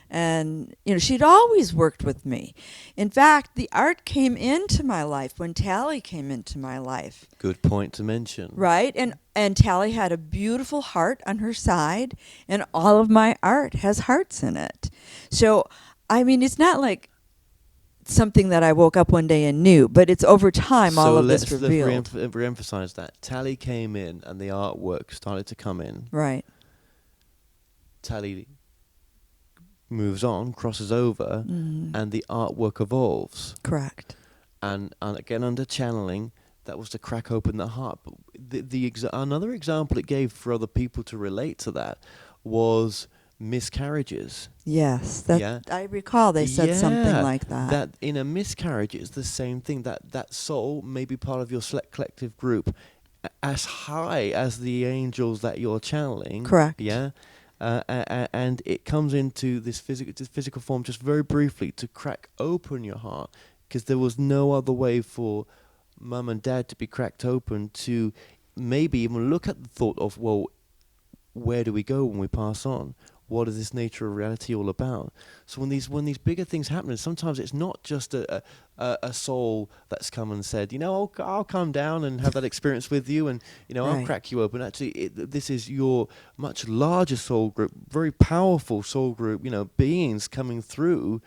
And, you know, she'd always worked with me. In fact, the art came into my life when Tally came into my life. Good point to mention. Right? And Tally had a beautiful heart on her side, and all of my art has hearts in it. So, I mean, it's not like something that I woke up one day and knew, but it's over time all of this revealed. So let's re-emphasize that. Tally came in and the artwork started to come in. Right. Tally moves on, crosses over, and the artwork evolves. Correct. And again, under channeling, that was to crack open the heart. But another example it gave for other people to relate to that was miscarriages. Yes, I recall they said something like that. That in a miscarriage, it's the same thing. That soul may be part of your select collective group, as high as the angels that you're channeling. Correct. Yeah. And it comes into this physical form just very briefly to crack open your heart, because there was no other way for mum and dad to be cracked open to maybe even look at the thought of, well, where do we go when we pass on? What is this nature of reality all about? So when these bigger things happen, sometimes it's not just a soul that's come and said, you know, I'll come down and have that experience with you, and you know, I'll crack you open. Actually, this is your much larger soul group, very powerful soul group, you know, beings coming through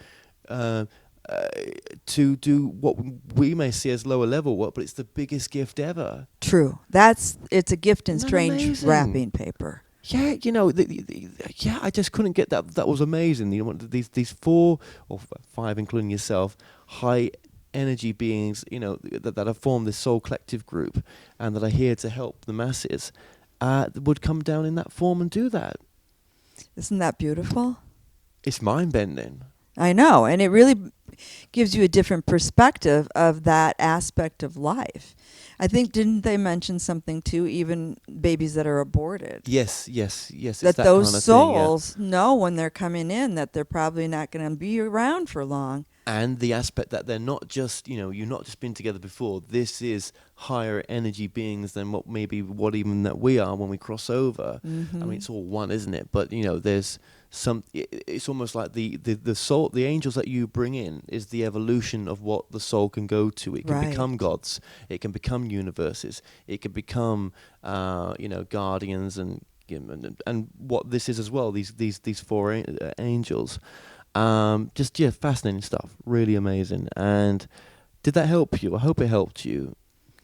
to do what we may see as lower level work, but it's the biggest gift ever. True. It's a gift in strange wrapping paper. Yeah, you know, I just couldn't get that. That was amazing. You know, these 4 or 5, including yourself, high energy beings, you know, that have formed this soul collective group and that are here to help the masses, would come down in that form and do that. Isn't that beautiful? It's mind-bending. I know, and it really gives you a different perspective of that aspect of life. I think, didn't they mention something too, even babies that are aborted? Yes. That those souls know when they're coming in that they're probably not going to be around for long. And the aspect that they're not just, you've not just been together before. This is higher energy beings than what even that we are when we cross over. I mean, it's all one, isn't it? But there's it's almost like the soul, the angels that you bring in is the evolution of what the soul can go to. It can become gods. It can become universes. It can become, guardians and what this is as well. These four angels. Fascinating stuff. Really amazing. And did that help you? I hope it helped you.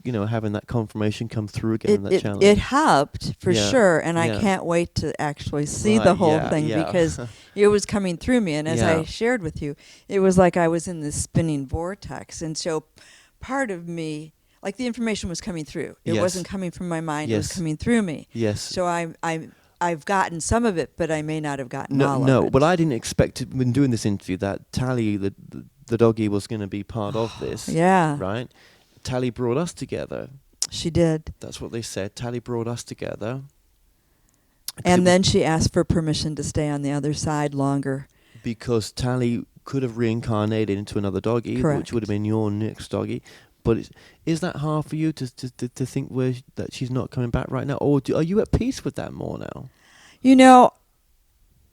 Having that confirmation come through again in that challenge. It helped for sure, and I can't wait to actually see the whole thing because it was coming through me. And as I shared with you, it was like I was in this spinning vortex, and so part of me, like the information was coming through. It wasn't coming from my mind; it was coming through me. Yes. So I've gotten some of it, but I may not have gotten all of it. No, but I didn't expect it when doing this interview that Tally, the doggy, was going to be part of this. Yeah. Right? Tally brought us together. She did. That's what they said. Tally brought us together. And then she asked for permission to stay on the other side longer. Because Tally could have reincarnated into another doggy, which would have been your next doggy. But is that hard for you to think that she's not coming back right now? Or are you at peace with that more now?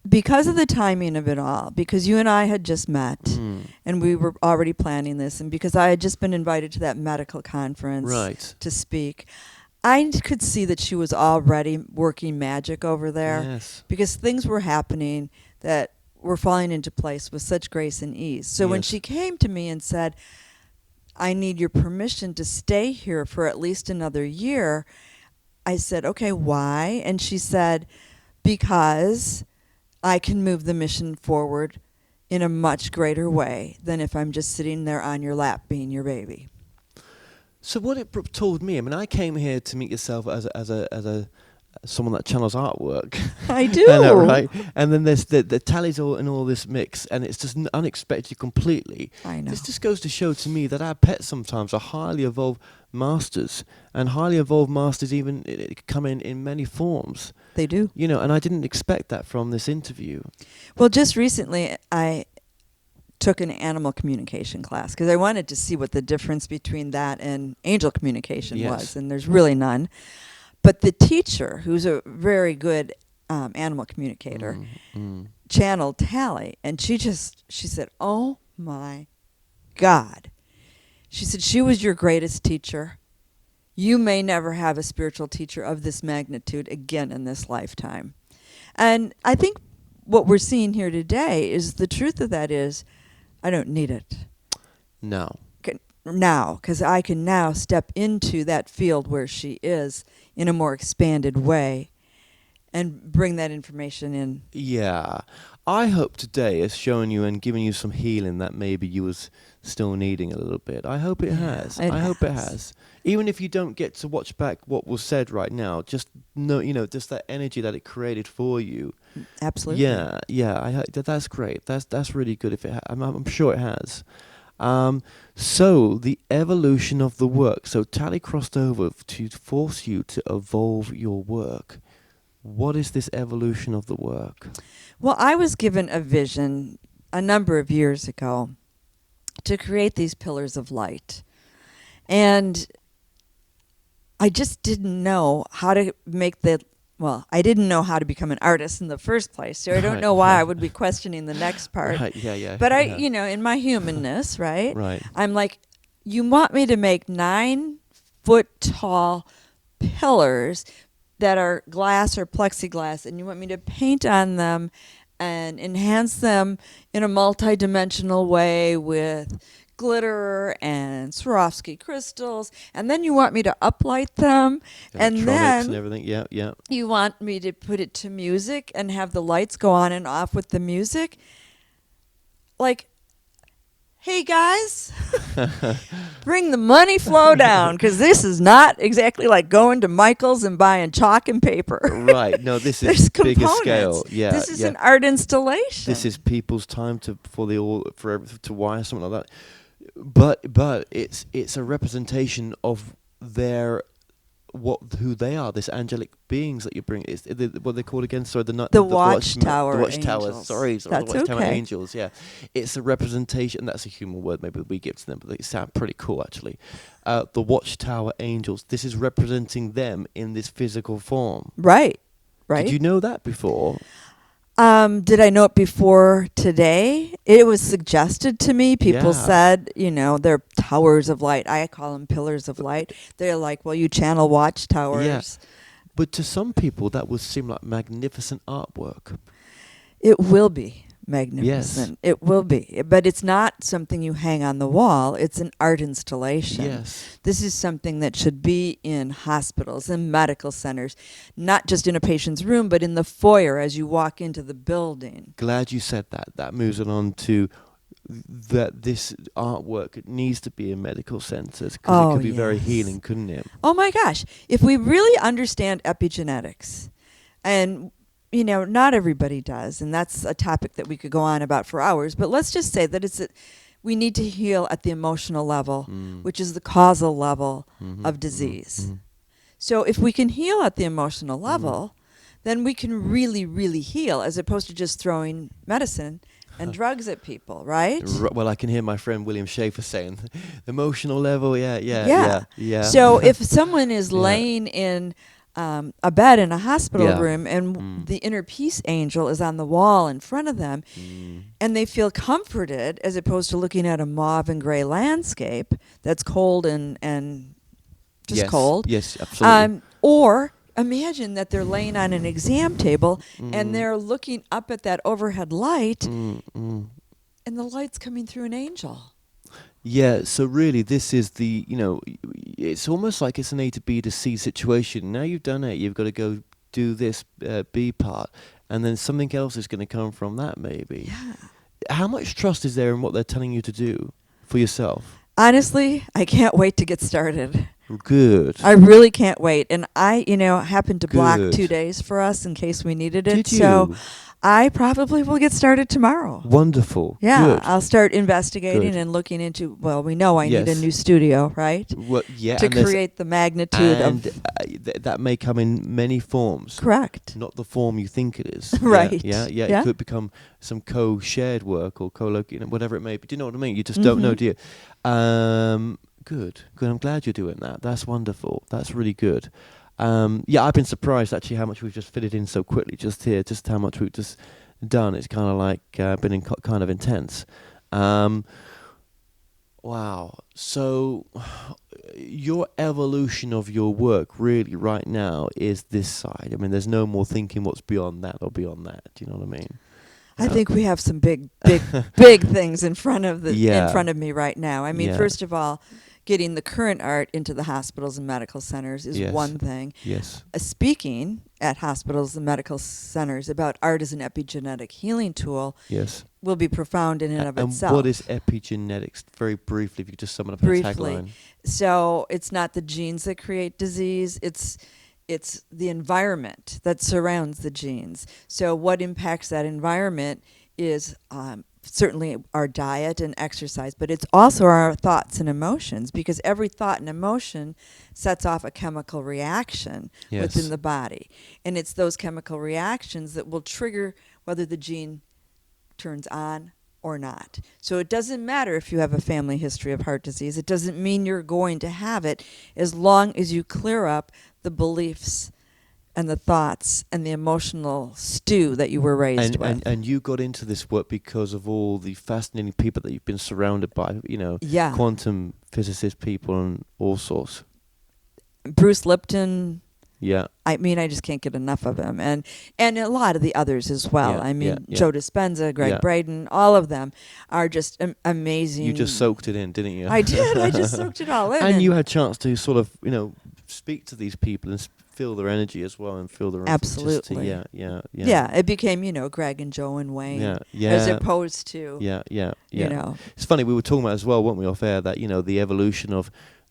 Because of the timing of it all, because you and I had just met and we were already planning this, and because I had just been invited to that medical conference to speak, I could see that she was already working magic over there. Yes. Because things were happening that were falling into place with such grace and ease. So when she came to me and said, I need your permission to stay here for at least another year, I said, okay, why? And she said, because I can move the mission forward in a much greater way than if I'm just sitting there on your lap being your baby. So what it told me, I mean, I came here to meet yourself as a someone that channels artwork. I do. I know, right? And then there's the tallies in all this mix, and it's just unexpected completely. I know. This just goes to show to me that our pets sometimes are highly evolved masters, and highly evolved masters even come in many forms. They do. And I didn't expect that from this interview. Well, just recently I took an animal communication class because I wanted to see what the difference between that and angel communication was, and there's really none. But the teacher, who's a very good animal communicator, channeled Tally, and she said, oh my God. She said, she was your greatest teacher. You may never have a spiritual teacher of this magnitude again in this lifetime. And I think what we're seeing here today is the truth of that is, I don't need it. No. Now, because I can now step into that field where she is in a more expanded way and bring that information in. Yeah. I hope today has shown you and given you some healing that maybe you was still needing a little bit. I hope it has. I hope it has. Even if you don't get to watch back what was said right now, just know, just that energy that it created for you. Absolutely. Yeah. That's great. That's really good. If I'm sure it has. So the evolution of the work. So Tally crossed over to force you to evolve your work. What is this evolution of the work? Well, I was given a vision a number of years ago to create these pillars of light. And I just didn't know how to make I didn't know how to become an artist in the first place, so I don't know why I would be questioning the next part. Right, yeah. But in my humanness, right? Right. I'm like, you want me to make 9-foot tall pillars that are glass or plexiglass, and you want me to paint on them and enhance them in a multi-dimensional way with glitter and Swarovski crystals, and then you want me to uplight them, and then and everything. Yeah. You want me to put it to music and have the lights go on and off with the music. Like, hey guys, bring the money flow down, because this is not exactly like going to Michael's and buying chalk and paper. Right. No, this is bigger scale. Yeah. This is an art installation. This is people's time to wire something like that. But it's a representation of their who they are, this angelic beings that you bring. What they called again? Sorry, The Watchtower the Watchtower. Angels. Sorry, That's the Watchtower okay. Angels. Yeah, it's a representation. That's a human word, maybe we give to them, but they sound pretty cool actually. The Watchtower Angels. This is representing them in this physical form. Right. Right. Did you know that before? Did I know it before today? It was suggested to me. People Yeah. said, they're towers of light. I call them pillars of light. They're like, well, you channel watchtowers. Yeah. But to some people, that would seem like magnificent artwork. It will be magnificent. It will be. But it's not something you hang on the wall. It's an art installation. Yes. This is something that should be in hospitals and medical centers, not just in a patient's room, but in the foyer as you walk into the building. Glad you said that. That moves it on to that this artwork needs to be in medical centers because it could be very yes. healing, couldn't it? Oh my gosh. If we really understand epigenetics, and not everybody does, and that's a topic that we could go on about for hours, but let's just say that we need to heal at the emotional level, which is the causal level of disease. So if we can heal at the emotional level, then we can really, really heal, as opposed to just throwing medicine and drugs at people, right? Well, I can hear my friend William Schaefer saying, emotional level, yeah. So if someone is laying in a bed in a hospital room and the inner peace angel is on the wall in front of them and they feel comforted, as opposed to looking at a mauve and gray landscape that's cold and just cold. Yes, absolutely. Or imagine that they're laying on an exam table and they're looking up at that overhead light and the light's coming through an angel. Yeah, so really this is it's almost like it's an A to B to C situation. Now you've done it, you've got to go do this B part, and then something else is going to come from that maybe. Yeah. How much trust is there in what they're telling you to do for yourself? Honestly, I can't wait to get started. Good. I really can't wait. And I, happened to block Good. 2 days for us in case we needed it. Did you? So I probably will get started tomorrow. Wonderful. Yeah, Good. I'll start investigating Good. and looking into, well, we know I need Yes. a new studio, right? Well, yeah, To and there's- create the magnitude and of... that may come in many forms. Correct. Not the form you think it is. Right. Yeah. Yeah. It could become some co-shared work or whatever it may be. Do you know what I mean? You just don't know, do you? Good. I'm glad you're doing that. That's wonderful. That's really good. I've been surprised actually how much we've just fitted in so quickly just here, just how much we've just done. It's kind of like been kind of intense. Wow. So your evolution of your work really right now is this side. I mean, there's no more thinking what's beyond that or beyond that. Do you know what I mean? I think we have some big things in front of Yeah. in front of me right now. I mean, Yeah. first of all, getting the current art into the hospitals and medical centers is Yes. one thing. Yes. Speaking at hospitals and medical centers about art as an epigenetic healing tool Yes. will be profound in and of And itself. what is epigenetics? Very briefly, if you could just sum it up in a Briefly. tagline. So it's not the genes that create disease, it's the environment that surrounds the genes. So what impacts that environment is certainly our diet and exercise, but it's also our thoughts and emotions, because every thought and emotion sets off a chemical reaction Yes. within the body. And it's those chemical reactions that will trigger whether the gene turns on or not. So it doesn't matter if you have a family history of heart disease. It doesn't mean you're going to have it, as long as you clear up the beliefs and the thoughts and the emotional stew that you were raised with. And you got into this work because of all the fascinating people that you've been surrounded by, Yeah. quantum physicist people and all sorts. Bruce Lipton, Yeah. I mean, I just can't get enough of him. And a lot of the others as well. Yeah, I mean, yeah. Joe Dispenza, Greg Yeah. Braden, all of them are just amazing. You just soaked it in, didn't you? I did. I just soaked it all in. And you had a chance to sort of, speak to these people and feel their energy as well and feel their Absolutely. Yeah. It became, Greg and Joe and Wayne. Yeah. As opposed to, Yeah. It's It's funny, we were talking about as well, weren't we, off air, that, the evolution of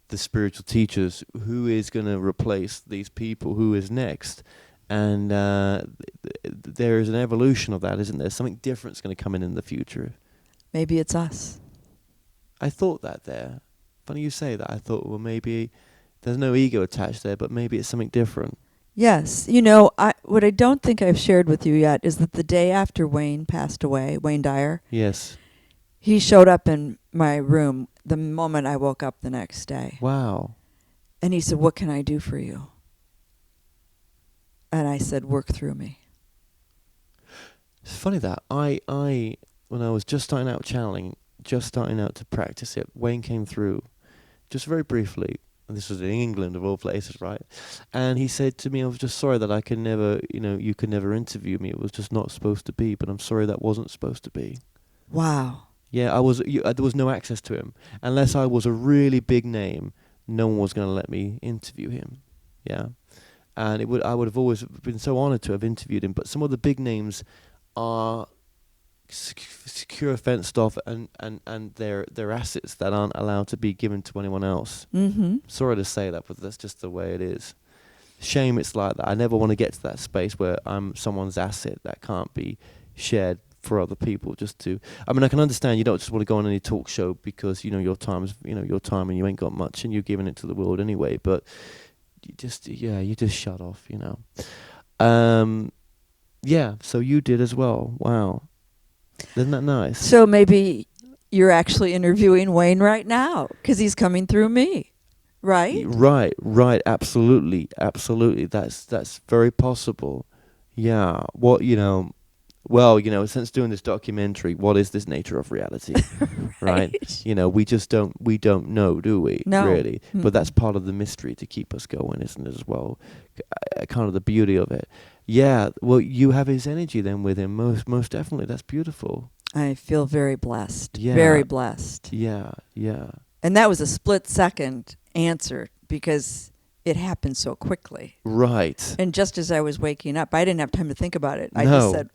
the spiritual teachers, who is going to replace these people, who is next. And there is an evolution of that, isn't there? Something different's going to come in the future. maybe it's us. I thought that there. Funny you say that. I thought, well, maybe there's no ego attached there, but maybe it's something different. Yes. What I don't think I've shared with you yet is that the day after Wayne passed away, Wayne Dyer, Yes. he showed up in my room the moment I woke up the next day. Wow. And he said, "What can I do for you?" And I said, "Work through me." It's funny that I when I was just starting out channeling, just starting out to practice it, Wayne came through, just very briefly, and this was in England of all places, right? And he said to me, "I was just sorry that I could never, you could never interview me. It was just not supposed to be, but I'm sorry that wasn't supposed to be." Wow. Yeah, there was no access to him. Unless I was a really big name, no one was going to let me interview him. Yeah. And I would have always been so honored to have interviewed him, but some of the big names are secure, fenced off, and their assets that aren't allowed to be given to anyone else. Mm-hmm. Sorry to say that, but that's just the way it is. Shame it's like that. I never want to get to that space where I'm someone's asset that can't be shared for other people. I can understand you don't just want to go on any talk show because your time is your time and you ain't got much and you're giving it to the world anyway, but you just shut off, so you did as well. Wow. Isn't that nice? So maybe you're actually interviewing Wayne right now because he's coming through me, right? Right. Absolutely. That's very possible. Yeah. Since doing this documentary, what is this nature of reality? Right? We don't know, do we? No. Really. Mm. But that's part of the mystery to keep us going, isn't it, as well? Kind of the beauty of it. Yeah, well, you have his energy then with him, most definitely. That's beautiful. I feel very blessed. Yeah. Very blessed. Yeah. And that was a split-second answer because it happened so quickly. Right. And just as I was waking up, I didn't have time to think about it. I No. just said,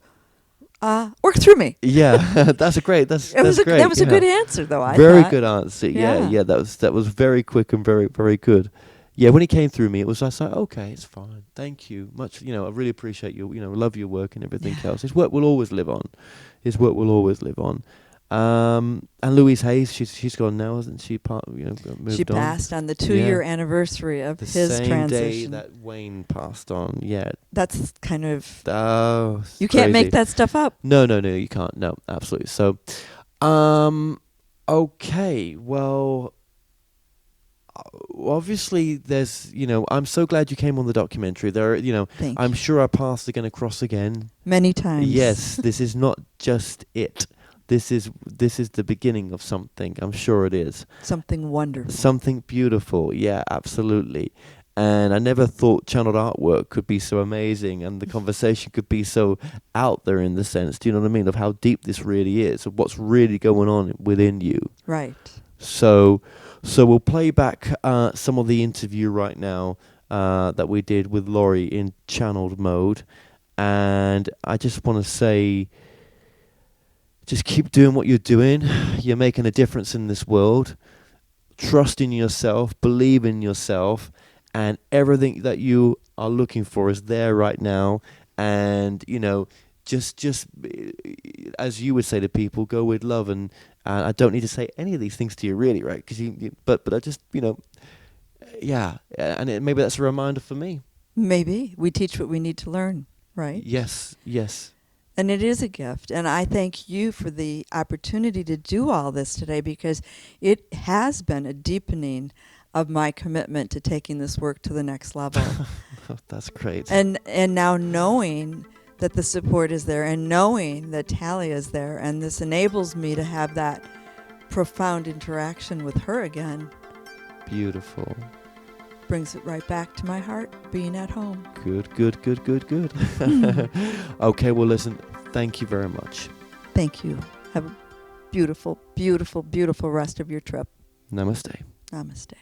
work through me. Yeah, that's great. That's great. That was a good answer, though. I very thought. good answer. Yeah. Yeah. That was very quick and very, very good. Yeah, when he came through me, I was like, okay, it's fine. Thank you much. I really appreciate you. Love your work and everything else. His work will always live on. And Louise Hayes, she's gone now, isn't she? Moved She on. passed on the 2-year anniversary of his same transition. day that Wayne passed on. Yeah. That's kind of... You can't make that stuff up. No, you can't. No, absolutely. So, okay, well, obviously there's, I'm so glad you came on the documentary. Thank I'm you. sure our paths are going to cross again. Many times. Yes, this is not just it. This is the beginning of something. I'm sure it is. Something wonderful. Something beautiful. Yeah, absolutely. And I never thought channeled artwork could be so amazing and the conversation could be so out there in the sense, do you know what I mean, of how deep this really is, of what's really going on within you. Right. So we'll play back some of the interview right now that we did with Laurie in channeled mode. And I just want to say, just keep doing what you're doing. You're making a difference in this world. Trust in yourself, believe in yourself, and everything that you are looking for is there right now. And, just as you would say to people, go with love. And I don't need to say any of these things to you, really, right? But I just, yeah. And maybe that's a reminder for me. Maybe. We teach what we need to learn, right? Yes. And it is a gift. And I thank you for the opportunity to do all this today because it has been a deepening of my commitment to taking this work to the next level. That's great. And now knowing that the support is there and knowing that Talia is there, and this enables me to have that profound interaction with her again. Beautiful. Brings it right back to my heart, being at home. Good. Okay, well, listen, thank you very much. Thank you. Have a beautiful, beautiful, beautiful rest of your trip. Namaste. Namaste.